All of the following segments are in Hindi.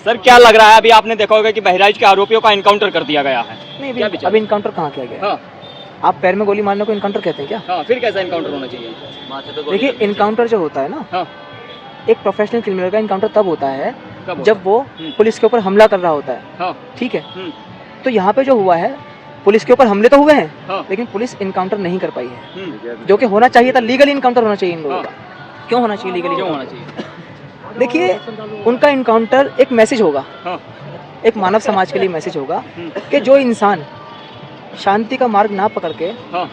सर क्या लग रहा है, अभी आपने देखा होगा कि बहराइच के आरोपियों का इनकाउंटर कर दिया गया है। नहीं अभी इनकाउंटर कहाँ किया गया? हाँ। आप पैर में गोली मारने को इनकाउंटर कहते हैं क्या? हाँ, फिर कैसा इनकाउंटर होना चाहिए? देखिए इनकाउंटर जो होता है ना, हाँ। एक प्रोफेशनल क्रिमिनल का इनकाउंटर तब होता है कब जब वो पुलिस के ऊपर हमला कर रहा होता है। हाँ। ठीक है, तो यहाँ पे जो हुआ है, पुलिस के ऊपर हमले तो हुए हैं, हाँ। लेकिन पुलिस इनकाउंटर नहीं कर पाई है, जो कि होना चाहिए था। लीगली इनकाउंटर होना चाहिए इन लोगों का। क्यों होना चाहिए लीगली? क्यों होना चाहिए? देखिए उनका इनकाउंटर एक मैसेज होगा, हाँ। एक मानव समाज के लिए मैसेज होगा कि जो इंसान शांति का मार्ग ना पकड़ के हाँ।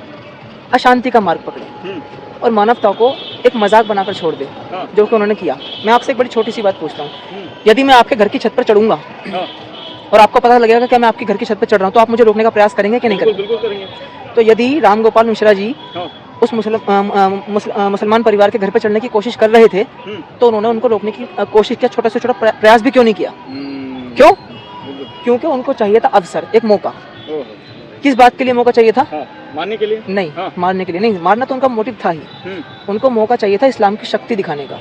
अशांति का मार्ग पकड़े और मानवता को एक मजाक बनाकर छोड़ दे, हाँ। जो कि उन्होंने किया। मैं आपसे एक बड़ी छोटी सी बात पूछता हूँ, यदि मैं आपके घर की छत पर चढ़ूंगा और आपको पता लगेगा कि मैं आपके घर की छत पर चढ़ रहा हूँ, तो आप मुझे रोकने का प्रयास करेंगे कि नहीं करेंगे? बिल्कुल करेंगे। तो यदि राम गोपाल मिश्रा जी उस मुसलमान परिवार के घर पर चढ़ने की कोशिश कर रहे थे, तो उन्होंने उनको रोकने की कोशिश किया, छोटा से छोटा प्रयास भी क्यों नहीं किया? क्यों? क्योंकि उनको चाहिए था अवसर, एक मौका। किस बात के लिए मौका चाहिए था? मारने के लिए नहीं। हाँ। मारने के लिए नहीं, मारना तो उनका मोटिव था ही। उनको मौका चाहिए था इस्लाम की शक्ति दिखाने का।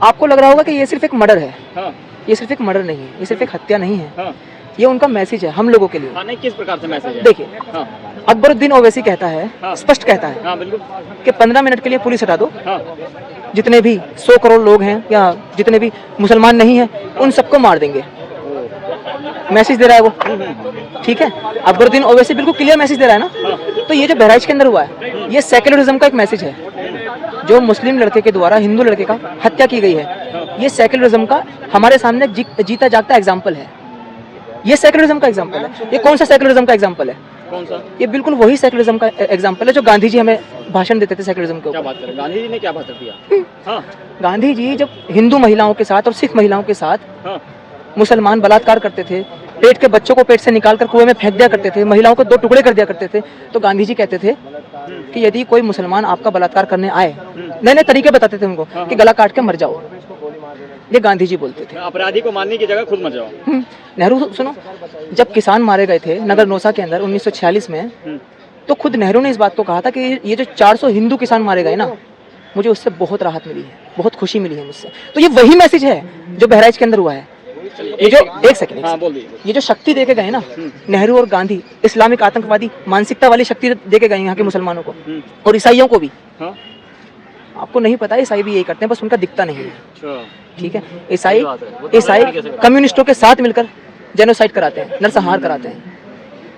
आपको लग रहा होगा कि ये सिर्फ एक मर्डर है। हाँ। ये सिर्फ एक मर्डर नहीं है, ये सिर्फ एक हत्या नहीं है। हाँ। ये उनका मैसेज है हम लोगों के लिए। हाँ, नहीं, किस प्रकार से मैसेज है? देखिए, हाँ। अकबरुद्दीन ओवैसी कहता है, हाँ। स्पष्ट कहता है, हाँ, बिल्कुल, कि 15 मिनट के लिए पुलिस हटा दो। हाँ। जितने भी 100 करोड़ लोग हैं या जितने भी मुसलमान नहीं हैं, उन सबको मार देंगे। मैसेज दे रहा है वो। ठीक है, अकबरुद्दीन ओवैसी बिल्कुल क्लियर मैसेज दे रहा है ना। तो ये जो बहराइच के अंदर हुआ है, ये सेक्युलरिज्म का एक मैसेज है। जो मुस्लिम लड़के के द्वारा हिंदू लड़के का हत्या की गई है, ये सेक्युलरिज्म का हमारे सामने जीता जागता एग्जाम्पल है। ये सेक्युलरिज्म का एग्जाम्पल है। ये कौन सा सेक्युलरिज्म का एग्जाम्पल है? कौन सा? ये बिल्कुल वही सेक्युलरिज्म का एग्जाम्पल है जो गांधी जी हमें भाषण देते थे सेक्युलरिज्म के ऊपर। क्या बात करें, गांधी जी ने क्या भाषण दिया? हाँ। गांधी जी जब हिंदू महिलाओं के साथ और सिख महिलाओं के साथ मुसलमान बलात्कार करते थे, पेट के बच्चों को पेट से निकालकर कुएं में फेंक दिया करते थे, महिलाओं को 2 टुकड़े कर दिया करते थे, तो गांधी जी कहते थे कि यदि कोई मुसलमान आपका बलात्कार करने आए, नए नए तरीके बताते थे उनको कि गला काट के मर जाओ। ये गांधी जी बोलते थे। अपराधी को मारने की जगह खुद मर जाओ। नेहरू, सुनो, जब किसान मारे गए थे नगर नौसा के अंदर 1946 में, तो खुद नेहरू ने इस बात को कहा था कि ये जो 400 हिंदू किसान मारे गए ना, मुझे उससे बहुत राहत मिली है, बहुत खुशी मिली है मुझसे। तो ये वही मैसेज है जो बहराइच के अंदर हुआ है। ये जो एक सेकंड, हाँ, बोल दीजिए। ये जो शक्ति देके गए ना नेहरू और गांधी, इस्लामिक आतंकवादी मानसिकता वाली शक्ति देके गए यहाँ के मुसलमानों को और ईसाइयों को भी। हाँ? आपको नहीं पता, ईसाई भी यही करते हैं, बस उनका दिखता नहीं है। ठीक है, ईसाई कम्युनिस्टों के साथ मिलकर जेनोसाइड कराते हैं, नरसंहार कराते हैं।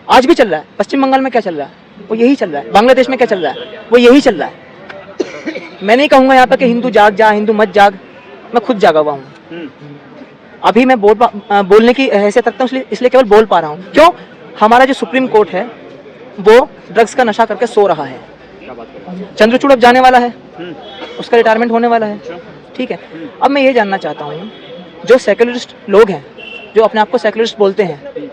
आज भी चल रहा है। पश्चिम बंगाल में क्या चल रहा है, वो यही चल रहा है। बांग्लादेश में क्या चल रहा है, वो यही चल रहा है। मैं नहीं कहूंगा यहाँ पर कि हिंदू जाग जा, हिंदू मत जाग। मैं खुद जागा हुआ हूँ। अभी मैं बोलने की हैसियत रखता हूँ, इसलिए केवल बोल पा रहा हूँ। क्यों? हमारा जो सुप्रीम कोर्ट है वो ड्रग्स का नशा करके सो रहा है। चंद्रचूड़ अब जाने वाला है, उसका रिटायरमेंट होने वाला है। ठीक है, अब मैं ये जानना चाहता हूँ, जो सेक्युलरिस्ट लोग हैं, जो अपने आप को सेक्युलरिस्ट बोलते हैं,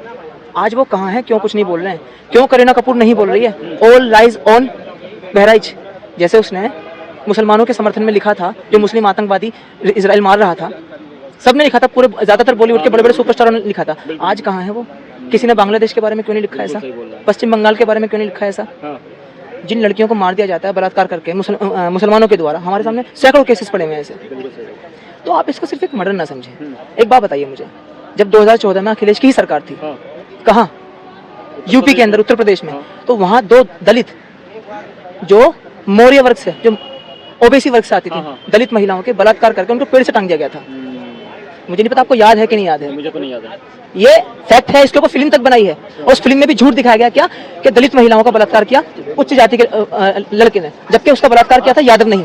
आज वो कहाँ हैं? क्यों कुछ नहीं बोल रहे हैं? क्यों करीना कपूर नहीं बोल रही है ऑल राइज ऑन बहराइच, जैसे उसने मुसलमानों के समर्थन में लिखा था, जो मुस्लिम आतंकवादी इजराइल मार रहा था, सबने लिखा था, पूरे ज्यादातर बॉलीवुड के बड़े बड़े सुपरस्टारों ने लिखा था। आज कहाँ है वो? किसी ने बांग्लादेश के बारे में क्यों नहीं लिखा ऐसा? पश्चिम बंगाल के बारे में क्यों नहीं लिखा ऐसा? जिन लड़कियों को मार दिया जाता है बलात्कार करके मुसलमानों के द्वारा, हमारे सामने सैकड़ों केसेस पड़े हुए हैं ऐसे। तो आप इसको सिर्फ एक मर्डर ना समझें। एक बात बताइए मुझे, जब 2014 में अखिलेश की ही सरकार थी, कहाँ? यूपी के अंदर, उत्तर प्रदेश में, तो वहाँ 2 दलित जो मौर्य वर्ग से, जो ओबीसी वर्ग से आती थी, दलित महिलाओं के बलात्कार करके उनको पेड़ से टांग दिया गया था। मुझे नहीं पता आपको याद है कि नहीं याद है? मुझे तो नहीं याद है। ये फैक्ट है, इसके ऊपर फिल्म तक बनाई है और उस फिल्म में भी झूठ दिखाया गया क्या कि दलित महिलाओं का बलात्कार किया उच्च जाति के लड़के ने, जबकि उसका बलात्कार किया था यादव नहीं,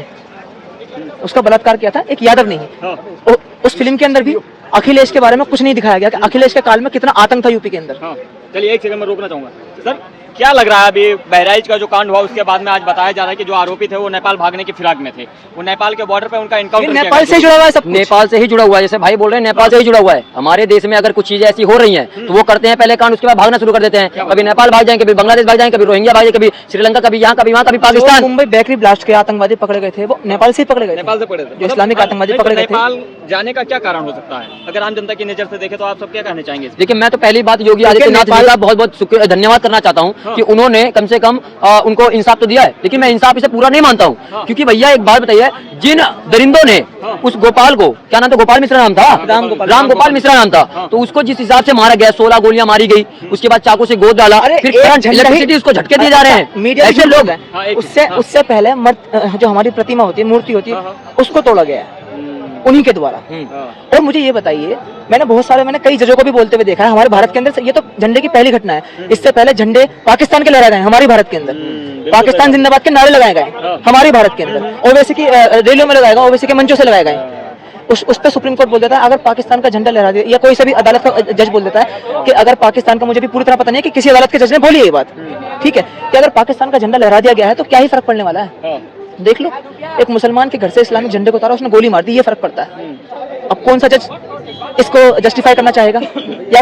उसका बलात्कार किया था एक यादव नहीं। उस फिल्म के अंदर भी अखिलेश के बारे में कुछ नहीं दिखाया गया कि अखिलेश के काल में कितना आतंक था यूपी के अंदर। चलिए एक सेकंड में रोकना चाहूंगा सर, क्या लग रहा है अभी बहराइच का जो कांड हुआ उसके बाद में आज बताया जा रहा है कि जो आरोपी थे वो नेपाल भागने की फिराक में थे, वो नेपाल के बॉर्डर पे उनका इनकाउंटर नेपाल से जुड़ा हुआ है, सब नेपाल से ही जुड़ा हुआ है। जैसे भाई बोल रहे हैं नेपाल से ही जुड़ा हुआ है। हमारे देश में अगर कुछ चीजें ऐसी हो रही हैं तो वो करते हैं पहले कांड, उसके बाद भागना शुरू कर देते हैं। कभी नेपाल भाग जाएंगे, कभी बांग्लादेश भाग जाएंगे, कभी रोहिंग्या भाग जाएंगे, कभी श्रीलंका, कभी यहाँ, कभी वहाँ, कभी पाकिस्तान। मुंबई बेकरी ब्लास्ट के आतंकवादी पकड़े गए थे, वो नेपाल से पकड़े गए, नेपाल से पकड़े थे, जो इस्लामिक आतंकवादी पकड़े गए थे। नेपाल जाने का क्या कारण हो सकता है अगर आम जनता की नजर से देखे, तो आप सब क्या कहना चाहेंगे? देखिए, मैं तो पहली बात योगी आदित्यनाथ जी का बहुत बहुत धन्यवाद करना चाहता हूँ कि उन्होंने कम से कम उनको इंसाफ तो दिया है, लेकिन मैं इंसाफ इसे पूरा नहीं मानता हूँ। क्योंकि भैया एक बात बताइए, जिन दरिंदों ने उस गोपाल को, क्या नाम था, गोपाल मिश्रा नाम था, राम गोपाल मिश्रा नाम था, तो उसको जिस हिसाब से मारा गया, 16 गोलियां मारी गई, उसके बाद चाकू से गोद डाला, फिर इलेक्ट्रिसिटी उसको झटके दिए जा रहे हैं, ऐसे लोग हैं। उससे पहले जो हमारी प्रतिमा होती है, मूर्ति होती है, उसको तोड़ा गया है उन्हीं के द्वारा। और मुझे ये बताइए, मैंने कई जजों को भी बोलते हुए देखा है, हमारे भारत के अंदर ये तो झंडे की पहली घटना है। इससे पहले झंडे पाकिस्तान के लहराए गए हमारे भारत के अंदर, पाकिस्तान जिंदाबाद के नारे लगाए गए हमारे भारत के अंदर, ओवैसी की रैलियों में लगाए गए, ओवैसी के मंचों से लगाए गए। उस पर सुप्रीम कोर्ट बोल देता है, अगर पाकिस्तान का झंडा लहरा दिया, या कोई सा भी अदालत का जज बोल देता है कि अगर पाकिस्तान का, मुझे भी पूरी तरह पता नहीं है कि किसी अदालत के जज ने बोली है ये बात, ठीक है, कि अगर पाकिस्तान का झंडा लहरा दिया गया है तो क्या ही फर्क पड़ने वाला है। देख लो, एक मुसलमान के घर से इस्लामिक झंडे को उतारा, उसने गोली मार दी, ये फर्क पड़ता है। अब कौन सा जज इसको जस्टिफाई करना चाहेगा, या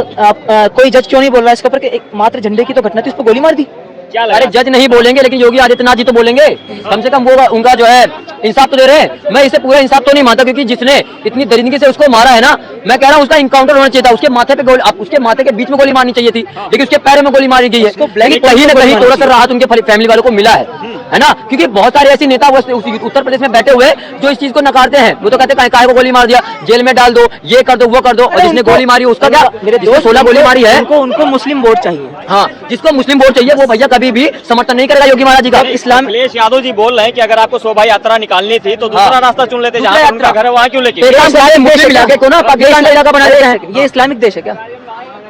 कोई जज क्यों नहीं बोल रहा है इसके ऊपर कि एक मात्र झंडे की तो घटना थी, उस पर गोली मार दी। अरे जज नहीं बोलेंगे, लेकिन योगी आदित्यनाथ जी तो बोलेंगे, कम से कम वो उनका जो है इंसाफ तो दे रहे हैं। मैं इसे पूरा इंसाफ तो नहीं मानता, क्योंकि जिसने इतनी दरिंदगी से उसको मारा है ना, मैं कह रहा हूँ उसका इनकाउंटर होना चाहिए था। उसके माथे पे गोली, उसके माथे के बीच में गोली मारनी चाहिए थी, लेकिन उसके पैर में गोली मारी गई है। लेकिन कहीं ना कहीं थोड़ा सा राहत उनके फैमिली वालों को मिला है ना, क्योंकि बहुत सारे ऐसे नेता उत्तर प्रदेश में बैठे हुए जो इस चीज को नकारते हैं। वो तो कहते हैं काहे को गोली मार दिया, जेल में डाल दो, ये कर दो, वो कर दो। और जिसने गोली मारी उसका क्या, मेरे 16 गोली मारी है, उनको मुस्लिम वोट चाहिए। हाँ, जिसको मुस्लिम वोट चाहिए वो भैया कभी भी समर्थन नहीं करेगा योगी महाराज जी का। इस्लाम अखिलेश यादव जी बोल रहे हैं कि अगर आपको शोभा यात्रा निकालनी थी तो दूसरा रास्ता चुन लेते, जहाँ उनका घर है वहाँ क्यों लेके मुस्लिम इलाके को ना पाकिस्तान का इलाका बना देते हैं। ये इस्लामिक देश है क्या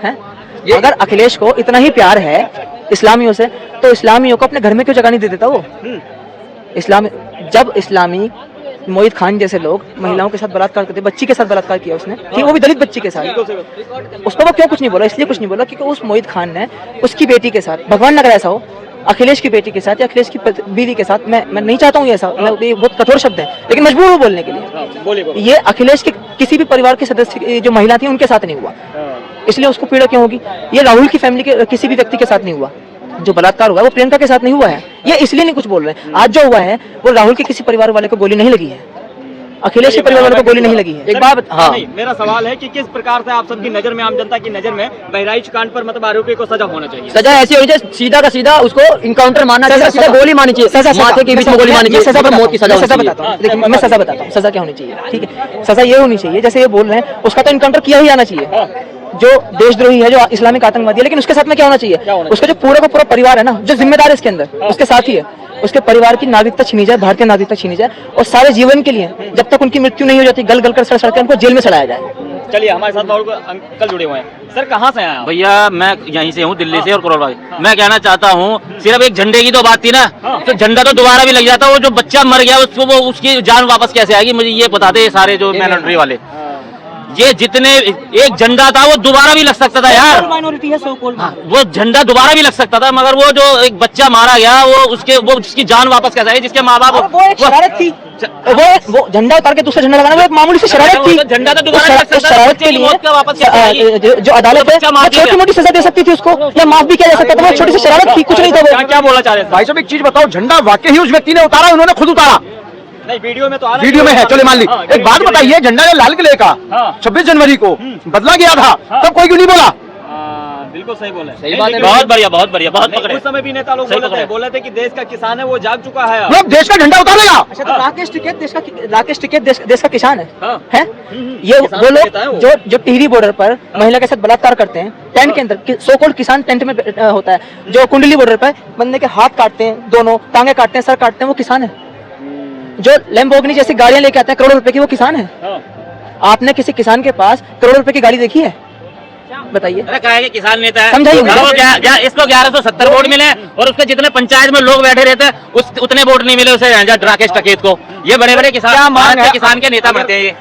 है? अगर अखिलेश को इतना ही प्यार है इस्लामियों से, तो इस्लामियों को अपने घर में क्यों जगह नहीं दे देता वो? जब इस्लामी मोहित खान जैसे लोग महिलाओं के साथ बलात्कार करते, बच्ची के साथ बलात्कार किया उसने, ठीक, वो भी दलित बच्ची के साथ, उस पर वो क्यों कुछ नहीं बोला? इसलिए कुछ नहीं बोला क्योंकि उस मोहित खान ने उसकी बेटी के साथ, भगवान न करे ऐसा हो, अखिलेश की बेटी के साथ या अखिलेश की बीवी के साथ, मैं नहीं चाहता हूँ ऐसा, ये बहुत कठोर शब्द है, लेकिन मजबूर हूँ बोलने के लिए। ये अखिलेश के किसी भी परिवार के सदस्य जो महिला थी उनके साथ नहीं हुआ, इसलिए उसको पीड़ा क्यों होगी? ये राहुल की फैमिली के किसी भी व्यक्ति के साथ नहीं हुआ, जो बलात्कार हुआ है वो प्रियंका के साथ नहीं हुआ है, ये इसलिए नहीं कुछ बोल रहे हैं। आज जो हुआ है वो राहुल के किसी परिवार वाले को गोली नहीं लगी है, अखिलेश के परिवार वालों को गोली नहीं लगी है। एक बात, हाँ, मेरा सवाल है कि किस प्रकार से आप सबकी नजर में, आम जनता की नजर में बहराइच कांड पर मतलब आरोपी को सजा होना चाहिए? सजा ऐसी होनी चाहिए, सीधा का सीधा उसको इनकाउंटर मारना चाहिए, सीधा गोली मारनी चाहिए, माथे के बीच में गोली मारनी चाहिए, सजा मौत की सजा बताता हूँ। देखिए मैं सजा बताता हूँ, सजा क्या होनी चाहिए, ठीक है? सजा ये होनी चाहिए, जैसे ये बोल रहे हैं उसका तो इनकाउंटर किया ही आना चाहिए, जो देशद्रोही है, जो इस्लामिक आतंकवादी है। लेकिन उसके साथ में क्या होना चाहिए? उसका जो पूरा का पूरा परिवार है ना, जो जिम्मेदार है इसके अंदर, उसके साथ ही है, उसके परिवार की नागरिकता छीनी जाए, भारतीय नागरिकता छीनी जाए, और सारे जीवन के लिए, जब तक उनकी मृत्यु नहीं हो जाती, गल गल कर सड़ सड़ कर उनको जेल में चढ़ाया जाए। चलिए, हमारे साथ और अंकल जुड़े हुए हैं। सर, कहाँ से आए आप? भैया मैं यहीं से हूँ, दिल्ली से। और करोल मैं कहना चाहता हूँ, सिर्फ एक झंडे की तो बात थी ना, तो झंडा तो दोबारा भी लग जाता। वो जो बच्चा मर गया उसको, वो उसकी जान वापस कैसे आएगी, मुझे ये बताते सारे जो मैनोरिटी वाले। ये जितने एक झंडा था वो दोबारा भी लग सकता था यार, माइनॉरिटी है सो कॉल्ड, वो झंडा दोबारा भी लग सकता था, मगर वो जो एक बच्चा मारा गया वो उसकी जान वापस कैसे आई, जिसके माँ बाप, वो एक शरारत थी, वो झंडा उतार के दूसरा झंडा लगाना वो एक मामूली सी शरारत थी। झंडा तो दोबारा लग सकता था, शरारत के लिए जो अदालत है छोटी मोटी सजा दे सकती थी उसको, या माफ भी किया जा सकता था, वो छोटी सी शरारत थी, कुछ नहीं था वो। क्या बोला चाह रहे हैं भाई साहब एक चीज बताओ, झंडा वाकई ही उस व्यक्ति ने उतारा, उन्होंने खुद उतारा? नहीं, वीडियो में तो आ रहा है, वीडियो में है, चलो मान ली। एक बात बताइए, झंडा ने लाल किले का 26 जनवरी को बदला गया था, तब कोई क्यों नहीं बोला? बिल्कुल सही बोला, सही बात है। बहुत बढ़िया, बहुत बढ़िया, बहुत पकड़े। उस समय भी नेता लोग बोले थे कि देश का किसान है, वो जाग चुका है। वो देश का झंडा उतारेगा? अच्छा, तो राकेश टिकैत देश का किसान है? है? ये किसान वो नेता है लोग वो। जो टिहरी बॉर्डर पर महिला के साथ बलात्कार करते हैं, टेंट के अंदर, सो कॉल्ड किसान टेंट में होता है, जो कुंडली बॉर्डर पर बंदे के हाथ काटते हैं, दोनों टांगे काटते हैं, सर काटते हैं, वो किसान है। जो लैम्बोर्गिनी जैसी गाड़ियां लेके आते हैं करोड़ों रुपए की, वो किसान है। आपने किसी किसान के पास करोड़ों रुपए की गाड़ी देखी है? बताइए। अरे कहा है कि किसान नेता है, समझाइए मुझे। इसको 1170 वोट मिले, और उसके जितने पंचायत में लोग बैठे रहते हैं उतने वोट नहीं मिले उसे, राकेश टिकैत को। ये बड़े बड़े किसान के नेता बनते हैं। ये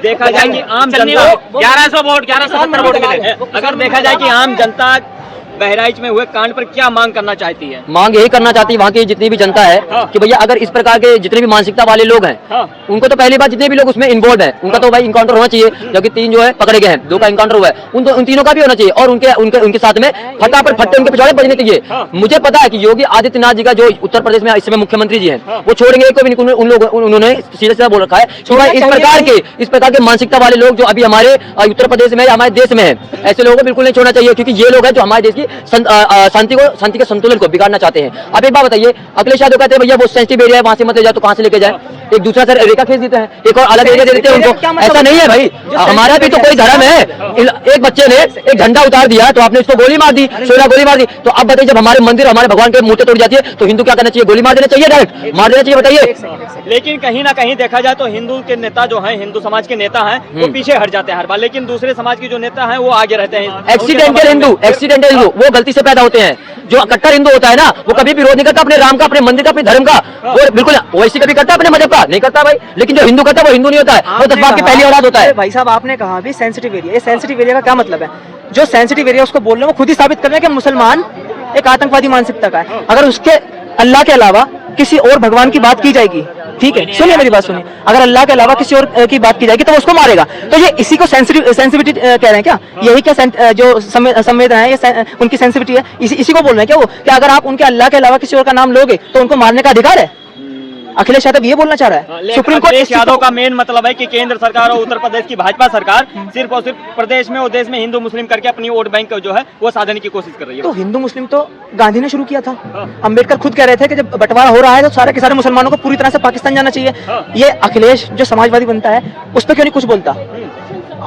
देखा जाए कि आम जनता 1170 वोट मिले। अगर देखा जाए कि आम जनता बहराइच में हुए कांड पर क्या मांग करना चाहती है? मांग यही करना चाहती है वहाँ की जितनी भी जनता है, कि भैया अगर इस प्रकार के जितने भी मानसिकता वाले लोग हैं, उनको तो पहली बार जितने भी लोग उसमें इन्वॉल्व है, उनका तो भाई इनकाउंटर होना चाहिए, जबकि 3 जो है पकड़े गए हैं, 2 का इनकाउंटर हुआ है, उन तीनों का भी होना चाहिए, और उनके साथ में फटाफट फट्टे उनके पिछवाड़े बजने चाहिए। मुझे पता है कि योगी आदित्यनाथ जी का जो उत्तर प्रदेश में इस समय मुख्यमंत्री जी हैं, वो छोड़ेंगे को भी नहीं। उन्होंने सीधे सीधा बोल रखा है कि भाई इस प्रकार के मानसिकता वाले लोग जो अभी हमारे उत्तर प्रदेश में, हमारे देश में है, ऐसे लोगों को बिल्कुल नहीं छोड़ना चाहिए, क्योंकि ये लोग हैं जो हमारे देश की शांति के संतुलन को बिगाड़ना चाहते हैं। अब एक बात बताइए, अखिलेश यादव कहते हैं भैया वो सेंसिटिव एरिया है, वहां से मत ले जाओ, तो कहां से लेके जाए? एक दूसरा सर रेखा खींच देते हैं, एक और अलग एरिया दे देते हैं उनको। ऐसा नहीं है भाई, हमारा भी तो कोई धर्म है। एक बच्चे ने एक झंडा उतार दिया तो आपने उसको गोली मार दी, 16 गोली मार दी। तो अब बताइए, जब हमारे मंदिर हमारे भगवान के मूर्ति तोड़ जाती है तो हिंदू क्या करना चाहिए? गोली मार देना चाहिए, डायरेक्ट मार देना चाहिए? बताइए। लेकिन कहीं ना कहीं देखा जाए तो हिंदू के नेता जो हैं, हिंदू समाज के नेता हैं, वो पीछे हट जाते हैं हर बार, लेकिन दूसरे समाज के जो नेता हैं वो आगे रहते हैं। एक्सीडेंटल हिंदू वो गलती से पैदा होते हैं। जो कट्टर हिंदू होता है ना, वो कभी विरोध नहीं करता अपने राम का, अपने मंदिर का, अपने धर्म का। वो बिल्कुल वैसी कभी करता है अपने मजहब का नहीं करता भाई। लेकिन जो हिंदू करता है वो हिंदू नहीं होता है, वो तस्बाब की पहली औलाद होता है। भाई साहब आपने कहा अभी सेंसिटिव एरिया, ये सेंसिटिव एरिया का क्या मतलब है? जो सेंसिटिव एरिया उसको बोल रहे हैं वो खुद ही साबित कर रहे हैं कि मुसलमान एक आतंकवादी मानसिकता का है। अगर उसके अल्लाह के अलावा किसी और भगवान की बात की जाएगी, ठीक है, सुनिए मेरी बात सुनिए, अगर अल्लाह के अलावा किसी और की बात की जाएगी तो वो उसको मारेगा। तो ये इसी को सेंसिटिविटी कह रहे हैं क्या? यही क्या जो संवेदना है, ये उनकी सेंसिटिविटी है, इसी को बोल रहे हैं क्या वो, कि अगर आप उनके अल्लाह के अलावा किसी और का नाम लोगे तो उनको मारने का अधिकार है? अखिलेश यादव ये बोलना चाह रहा है। सुप्रीम कोर्ट अखिलेश यादव का मेन मतलब है कि केंद्र सरकार और उत्तर प्रदेश की भाजपा सरकार सिर्फ और सिर्फ प्रदेश में और देश में हिंदू मुस्लिम करके अपनी वोट बैंक जो है वो साधने की कोशिश कर रही है। तो हिंदू मुस्लिम तो गांधी ने शुरू किया था। अंबेडकर खुद कह रहे थे कि जब बंटवारा हो रहा है तो सारे के सारे मुसलमानों को पूरी तरह से पाकिस्तान जाना चाहिए। ये अखिलेश जो समाजवादी बनता है उस पर क्यों नहीं कुछ बोलता?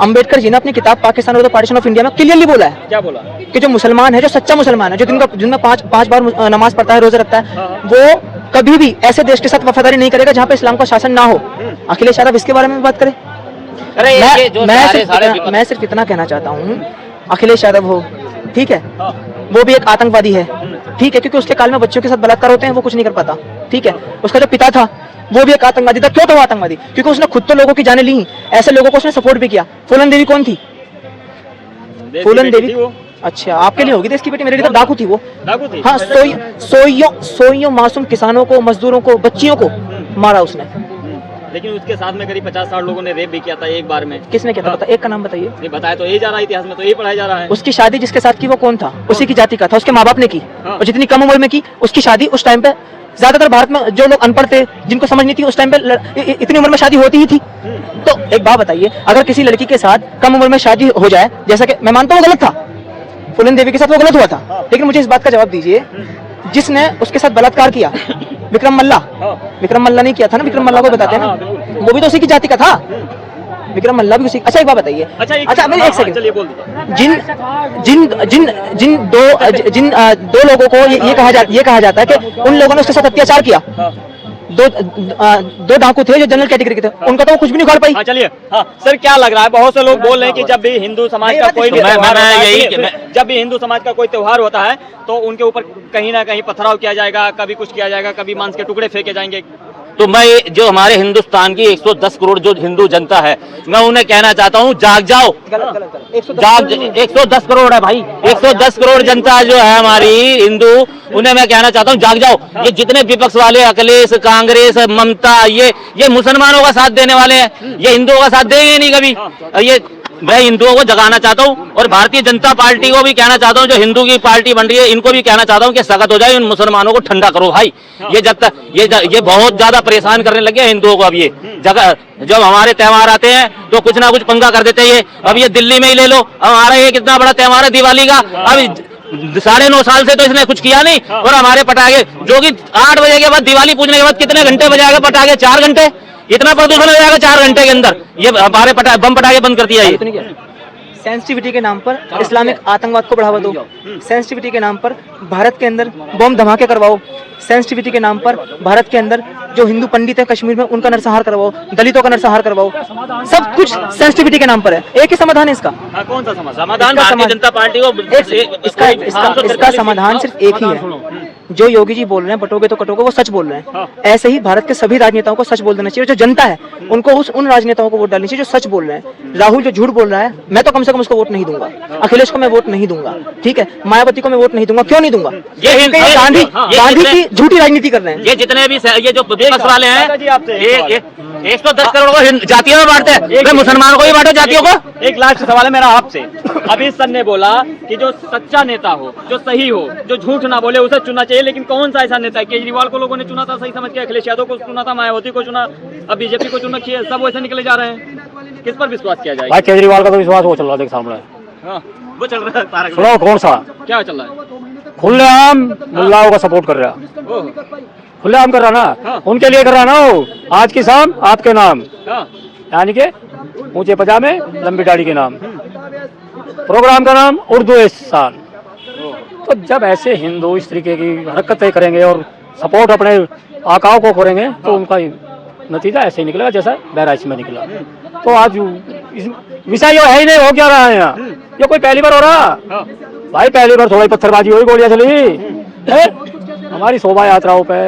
अंबेडकर जी ने अपनी किताब पाकिस्तान और द पार्टीशन ऑफ इंडिया में क्लियरली बोला है। क्या बोला? कि जो मुसलमान है, जो सच्चा मुसलमान है, जो जिनमें पांच बार नमाज पढ़ता है, रोजे रखता है, वो कभी भी ऐसे देश के साथ वफादारी नहीं करेगा जहाँ पे इस्लाम का शासन ना हो। अखिलेश यादव इसके बारे में बात करें। मैं सिर्फ इतना कहना चाहता हूँ, अखिलेश यादव हो, ठीक है, वो भी एक आतंकवादी है, ठीक है, क्योंकि उसके काल में बच्चों के साथ बलात्कार होते हैं, वो कुछ नहीं कर पाता, ठीक है। उसका जो पिता था वो भी एक आतंकवादी था। क्यों था वो आतंकवादी? क्योंकि उसने खुद तो लोगों की जानें ली, ऐसे लोगों को उसने सपोर्ट भी किया। फूलन देवी कौन थी? फूलन देवी, अच्छा आपके लिए होगी देश की बेटी, मेरे लिए तो डाकू थी वो। डाकू थी? हाँ, सोइयों मासूम किसानों को, मजदूरों को, बच्चियों को मारा उसने। लेकिन उसके साथ में करीब 50-60 लोगों ने रेप भी किया था एक बार में। किसने किया था? बता, एक का नाम बताइए। ये बताया तो यही जा रहा है, इतिहास में तो यही पढ़ाया जा रहा है। उसकी शादी जिसके साथ की वो कौन था? उसी की जाति का था, उसके माँ बाप ने की। और जितनी कम उम्र में की उसकी शादी, उस टाइम पे ज्यादातर भारत में जो लोग अनपढ़ थे, जिनको समझ नहीं थी, उस टाइम पे इतनी उम्र में शादी होती ही थी। तो एक बात बताइए, अगर किसी लड़की के साथ कम उम्र में शादी हो जाए, जैसा कि मैं मानता हूँ गलत था, फूलन देवी के साथ वो गलत हुआ था, लेकिन मुझे इस बात का जवाब दीजिए, जिसने उसके साथ बलात्कार किया विक्रम मल्ला नहीं किया था ना, विक्रम मल्ला को बताते हैं ना, वो भी तो उसी की जाति का था। विक्रम मल्ला भी उसी। अच्छा एक बात बताइए, अच्छा मेरे एक सेकंड, जिन दो लोगों को ये कहा जाता है कि उन लोगों ने उसके साथ अत्याचार किया, दो डाकू थे जो जनरल कैटेगरी के थे, उनका तो वो कुछ भी नहीं उखाड़ पाई। चलिए, हाँ सर, क्या लग रहा है, बहुत से लोग बोल रहे हैं कि जब भी हिंदू समाज का कोई भी जब भी हिंदू समाज का कोई त्योहार होता है तो उनके ऊपर कहीं ना कहीं पथराव किया जाएगा, कभी कुछ किया जाएगा, कभी मांस के टुकड़े फेंके जाएंगे। तो मैं जो हमारे हिंदुस्तान की 110 करोड़ जो हिंदू जनता है, मैं उन्हें कहना चाहता हूँ, जाग जाओ। 110 करोड़ है भाई, 110 करोड़ जनता जो है हमारी हिंदू, उन्हें मैं कहना चाहता हूँ, जाग जाओ। ये जितने विपक्ष वाले, अखिलेश, कांग्रेस, ममता, ये मुसलमानों का साथ देने वाले हैं, ये हिंदुओं का साथ देंगे नहीं कभी। ये मैं हिंदुओं को जगाना चाहता हूँ और भारतीय जनता पार्टी को भी कहना चाहता हूँ, जो हिंदू की पार्टी बन रही है, इनको भी कहना चाहता हूँ कि सख्त हो जाए, इन मुसलमानों को ठंडा करो भाई। ये जब तक ये बहुत ज्यादा परेशान करने लगे हिंदुओं को। अब ये जगह जब हमारे त्योहार आते हैं तो कुछ ना कुछ पंगा कर देते हैं। अब ये दिल्ली में ही ले लो, हमारा ये कितना बड़ा त्योहार है दिवाली का, अब 9.5 साल से तो इसने कुछ किया नहीं। और हमारे पटाखे जो कि 8 बजे के बाद, दिवाली पूजने के बाद कितने घंटे बजाएगा पटाखे? 4 घंटे। इतना प्रदूषण हो जाएगा 4 घंटे के अंदर। ये हमारे बम पटाखे बंद कर दिया। ये सेंसिटिविटी के नाम पर इस्लामिक आतंकवाद को बढ़ावा दो, सेंसिटिविटी के नाम पर भारत के अंदर बम धमाके करवाओ, सेंसिटिविटी के नाम पर भारत के अंदर जो हिंदू पंडित है कश्मीर में उनका नरसंहार करवाओ, दलितों का नरसंहार करवाओ, सब कुछ सेंसिटिविटी के नाम पर है। एक ही समाधान है इसका। कौन सा समाधान? भारतीय जनता पार्टी को इसका समाधान सिर्फ एक ही है, जो योगी जी बोल रहे हैं बटोगे तो कटोगे, वो सच बोल रहे हैं। ऐसे ही भारत के सभी राजनेताओं को सच बोल देना चाहिए। जो जनता है उनको उन राजनेताओं को वोट डालनी चाहिए जो सच बोल रहे हैं। राहुल जो झूठ बोल रहा है, मैं तो कम से कम उसको वोट नहीं दूंगा। अखिलेश को मैं वोट नहीं दूंगा, ठीक है, मायावती को मैं वोट नहीं दूंगा। क्यों नहीं दूंगा? गांधी की झूठी राजनीति कर रहे हैं। ये जितने भी ये जो विपक्ष वाले हैं, 110 करोड़ को जातियों में बांटते हैं, मुसलमानों को भी बांटे जातियों को। एक लास्ट सवाल है मेरा आपसे। अभी सर ने बोला कि जो सच्चा नेता हो, जो सही हो, जो झूठ ना बोले, उसे चुनना चाहिए। लेकिन कौन सा ऐसा नेता है? केजरीवाल को लोगों ने चुना था सही समझ के, अखिलेश यादव को चुना था, मायावती को चुना, अब बीजेपी को चुना, सब वैसे निकले जा रहे हैं। किस पर विश्वास किया जाएगा? केजरीवाल का तो विश्वास वो चल रहा है सामने। वो चल रहा है तारक सुनाओ कौन सा क्या चल रहा है? खुलेआम मुल्लाओं का सपोर्ट कर रहा, ओह, खुलेआम कर रहा ना, हाँ। उनके लिए कर रहा ना वो, आज की शाम आपके नाम, हाँ, यानी कि ऊंचे पजामे लंबी दाढ़ी के नाम, प्रोग्राम का नाम उर्दू एहसान। तो जब ऐसे हिंदू इस तरीके की हरकतें करेंगे और सपोर्ट अपने आकाओं को करेंगे तो उनका नतीजा ऐसे ही निकलेगा जैसा बहराइच में निकला। तो आज विषय ये है ही नहीं, हो क्या रहा है यहाँ, ये कोई पहली बार हो रहा हाँ। भाई, पहली बार थोड़ा ही पत्थरबाजी हुई, गोलियां चली है? हमारी शोभा यात्राओं पे